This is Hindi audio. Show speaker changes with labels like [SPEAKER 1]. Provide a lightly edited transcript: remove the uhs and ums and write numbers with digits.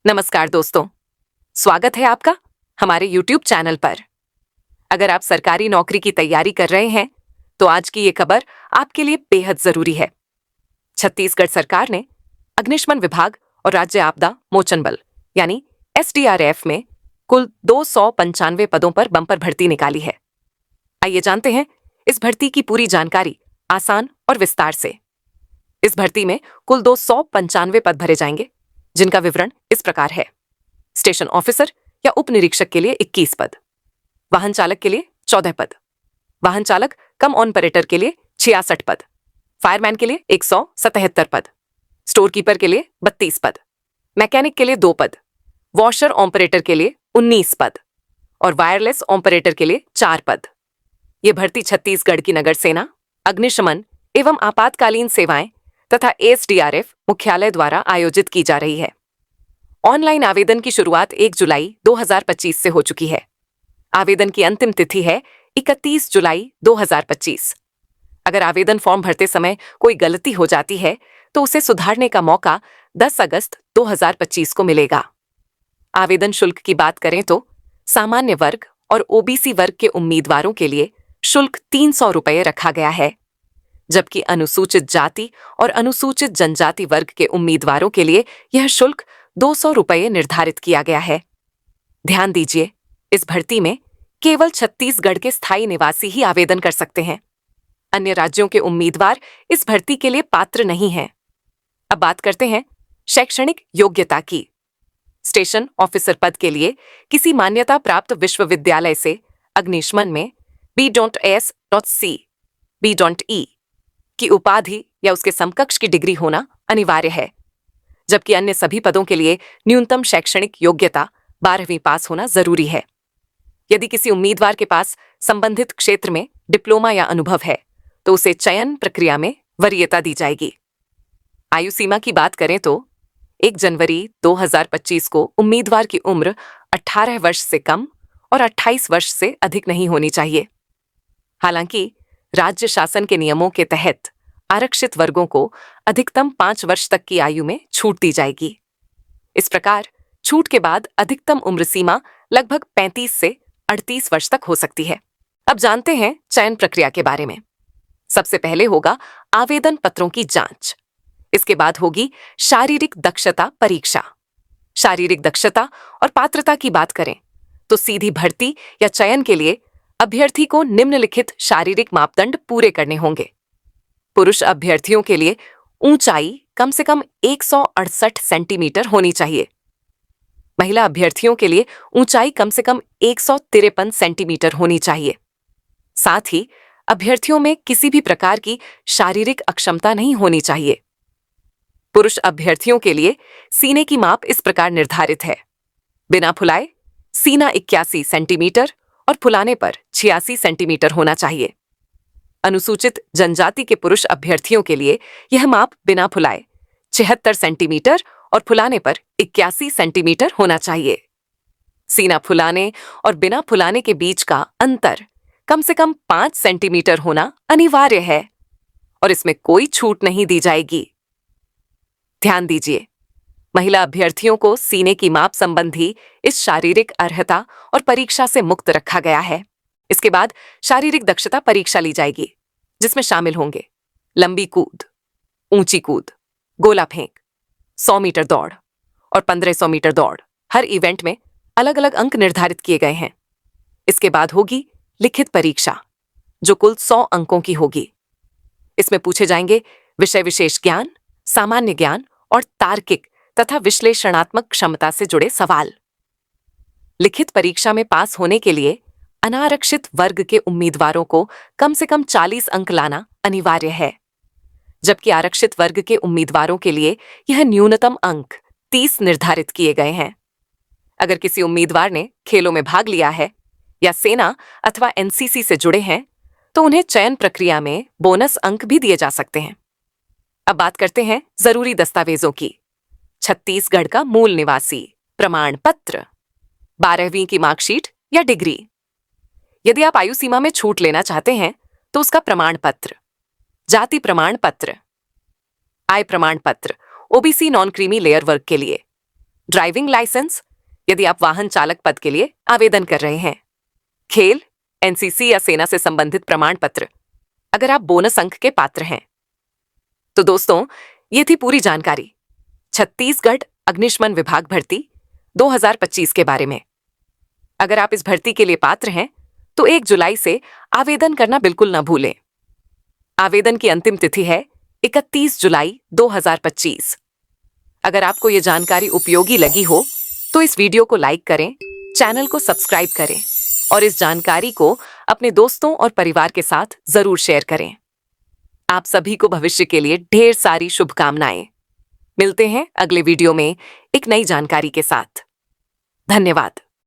[SPEAKER 1] नमस्कार दोस्तों, स्वागत है आपका हमारे YouTube चैनल पर। अगर आप सरकारी नौकरी की तैयारी कर रहे हैं, तो आज की ये खबर आपके लिए बेहद जरूरी है। छत्तीसगढ़ सरकार ने अग्निशमन विभाग और राज्य आपदा मोचन बल यानी SDRF में कुल 295 पदों पर बंपर भर्ती निकाली है। आइए जानते हैं इस भर्ती की पूरी जानकारी आसान और विस्तार से। इस भर्ती में कुल 295 पद भरे जाएंगे, जिनका विवरण इस प्रकार है। स्टेशन ऑफिसर या उप निरीक्षक के लिए 21 पद, वाहन चालक के लिए 14 पद, वाहन चालक कम ऑपरेटर के लिए 66 पद, फायरमैन के लिए 177 पद, स्टोर कीपर के लिए 32 पद, मैकेनिक के लिए 2 पद, वॉशर ऑपरेटर के लिए 19 पद और वायरलेस ऑपरेटर के लिए 4 पद। ये भर्ती छत्तीसगढ़ की नगर सेना, अग्निशमन एवं आपातकालीन सेवाएं तथा SDRF मुख्यालय द्वारा आयोजित की जा रही है। ऑनलाइन आवेदन की शुरुआत 1 जुलाई 2025 से हो चुकी है। आवेदन की अंतिम तिथि है 31 जुलाई 2025। अगर आवेदन फॉर्म भरते समय कोई गलती हो जाती है, तो उसे सुधारने का मौका 10 अगस्त 2025 को मिलेगा। आवेदन शुल्क की बात करें तो सामान्य वर्ग और OBC वर्ग के उम्मीदवारों के लिए शुल्क 300 रुपये रखा गया है, जबकि अनुसूचित जाति और अनुसूचित जनजाति वर्ग के उम्मीदवारों के लिए यह शुल्क 200 रुपये निर्धारित किया गया है। ध्यान दीजिए, इस भर्ती में केवल छत्तीसगढ़ के स्थायी निवासी ही आवेदन कर सकते हैं। अन्य राज्यों के उम्मीदवार इस भर्ती के लिए पात्र नहीं हैं। अब बात करते हैं शैक्षणिक योग्यता की। स्टेशन ऑफिसर पद के लिए किसी मान्यता प्राप्त विश्वविद्यालय से अग्निशमन में B.S.C, B.E की उपाधि या उसके समकक्ष की डिग्री होना अनिवार्य है, जबकि अन्य सभी पदों के लिए न्यूनतम शैक्षणिक योग्यता 12वीं पास होना जरूरी है। यदि किसी उम्मीदवार के पास संबंधित क्षेत्र में डिप्लोमा या अनुभव है, तो उसे चयन प्रक्रिया में वरीयता दी जाएगी। आयु सीमा की बात करें तो 1 जनवरी 2025 को उम्मीदवार की उम्र 18 वर्ष से कम और 28 वर्ष से अधिक नहीं होनी चाहिए। हालांकि राज्य शासन के नियमों के तहत आरक्षित वर्गों को अधिकतम 5 वर्ष तक की आयु में छूट दी जाएगी। इस प्रकार छूट के बाद अधिकतम उम्र सीमा लगभग 35 से 38 वर्ष तक हो सकती है। अब जानते हैं चयन प्रक्रिया के बारे में। सबसे पहले होगा आवेदन पत्रों की जांच। इसके बाद होगी शारीरिक दक्षता परीक्षा। शारीरिक दक्षता और पात्रता की बात करें तो सीधी भर्ती या चयन के लिए अभ्यर्थी को निम्नलिखित शारीरिक मापदंड पूरे करने होंगे। पुरुष अभ्यर्थियों के लिए ऊंचाई कम से कम 168 सेंटीमीटर होनी चाहिए। महिला अभ्यर्थियों के लिए ऊंचाई कम से कम 153 सेंटीमीटर होनी चाहिए। साथ ही अभ्यर्थियों में किसी भी प्रकार की शारीरिक अक्षमता नहीं होनी चाहिए। पुरुष अभ्यर्थियों के लिए सीने की माप इस प्रकार निर्धारित है। बिना फुलाए सीना 81 सेंटीमीटर और फुलाने पर 86 सेंटीमीटर होना चाहिए। अनुसूचित जनजाति के पुरुष अभ्यर्थियों के लिए यह माप बिना फुलाए 76 सेंटीमीटर और फुलाने पर 81 सेंटीमीटर होना चाहिए। सीना फुलाने और बिना फुलाने के बीच का अंतर कम से कम 5 सेंटीमीटर होना अनिवार्य है और इसमें कोई छूट नहीं दी जाएगी। ध्यान दीजिए, महिला अभ्यर्थियों को सीने की माप संबंधी इस शारीरिक अर्हता और परीक्षा से मुक्त रखा गया है। इसके बाद शारीरिक दक्षता परीक्षा ली जाएगी, जिसमें शामिल होंगे लंबी कूद, ऊंची कूद, गोला फेंक, 100 मीटर दौड़ और 1500 मीटर दौड़। हर इवेंट में अलग अलग अंक निर्धारित किए गए हैं। इसके बाद होगी लिखित परीक्षा, जो कुल 100 अंकों की होगी। इसमें पूछे जाएंगे विषय विशेष ज्ञान, सामान्य ज्ञान और तार्किक तथा विश्लेषणात्मक क्षमता से जुड़े सवाल। लिखित परीक्षा में पास होने के लिए अनारक्षित वर्ग के उम्मीदवारों को कम से कम 40 अंक लाना अनिवार्य है, जबकि आरक्षित वर्ग के उम्मीदवारों के लिए यह न्यूनतम अंक 30 निर्धारित किए गए हैं। अगर किसी उम्मीदवार ने खेलों में भाग लिया है या सेना अथवा NCC से जुड़े हैं, तो उन्हें चयन प्रक्रिया में बोनस अंक भी दिए जा सकते हैं। अब बात करते हैं जरूरी दस्तावेजों की। छत्तीसगढ़ का मूल निवासी प्रमाण पत्र, 12वीं की मार्कशीट या डिग्री। यदि आप आयु सीमा में छूट लेना चाहते हैं, तो उसका प्रमाण पत्र, जाति प्रमाण पत्र, आय प्रमाण पत्र OBC नॉन क्रीमी लेयर वर्ग के लिए, ड्राइविंग लाइसेंस, यदि आप वाहन चालक पद के लिए आवेदन कर रहे हैं। खेल, एनसीसी या सेना से संबंधित प्रमाण पत्र, अगर आप बोनस अंक के पात्र हैं। तो दोस्तों, ये थी पूरी जानकारी छत्तीसगढ़ अग्निशमन विभाग भर्ती 2025 के बारे में। अगर आप इस भर्ती के लिए पात्र हैं तो 1 जुलाई से आवेदन करना बिल्कुल न भूलें। आवेदन की अंतिम तिथि है 31 जुलाई 2025। अगर आपको ये जानकारी उपयोगी लगी हो तो इस वीडियो को लाइक करें, चैनल को सब्सक्राइब करें और इस जानकारी को अपने दोस्तों और परिवार के साथ जरूर शेयर करें। आप सभी को भविष्य के लिए ढेर सारी शुभकामनाएं। मिलते हैं अगले वीडियो में एक नई जानकारी के साथ। धन्यवाद।